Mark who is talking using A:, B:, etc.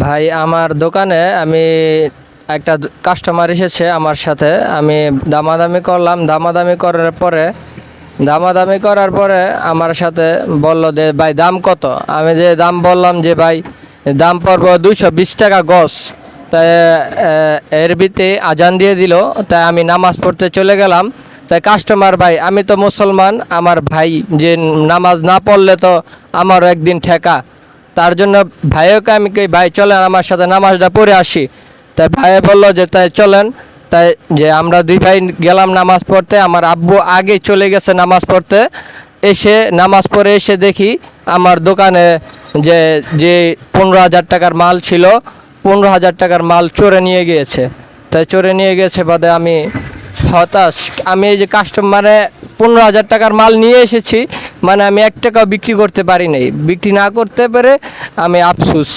A: ভাই আমার দোকানে আমি একটা কাস্টমার এসেছে আমার সাথে, আমি দামাদামি করলাম। দামাদামি করার পরে আমার সাথে বলল যে ভাই দাম কত। আমি যে দাম বললাম যে ভাই দাম পড়ব 220 টাকা গজ। তাই এর ভিতরে আজান দিয়ে দিল, তাই আমি নামাজ পড়তে চলে গেলাম। তাই কাস্টমার ভাই, আমি তো মুসলমান, আমার ভাই যে নামাজ না পড়লে তো আমারও একদিন ঠেকা। তার জন্য ভাইকে আমি কই ভাই চলেন আমার সাথে নামাজটা পড়ে আসি। তাই ভাই বললো যে তাই চলেন। তাই যে আমরা দুই ভাই গেলাম নামাজ পড়তে। আমার আব্বু আগে চলে গেছে নামাজ পড়তে। এসে নামাজ পড়ে এসে দেখি আমার দোকানে যে যে 15,000 টাকার মাল ছিল, 15,000 টাকার মাল চোরে নিয়ে গিয়েছে। তাই চোরে নিয়ে গেছে বাদে আমি হতাশ। আমি এই যে কাস্টমারে 15,000 টাকার মাল নিয়ে এসেছি, মানে আমি 1 টাকাও বিক্রি করতে পারি নাই। বিক্রি না করতে পেরে আমি আফসোস।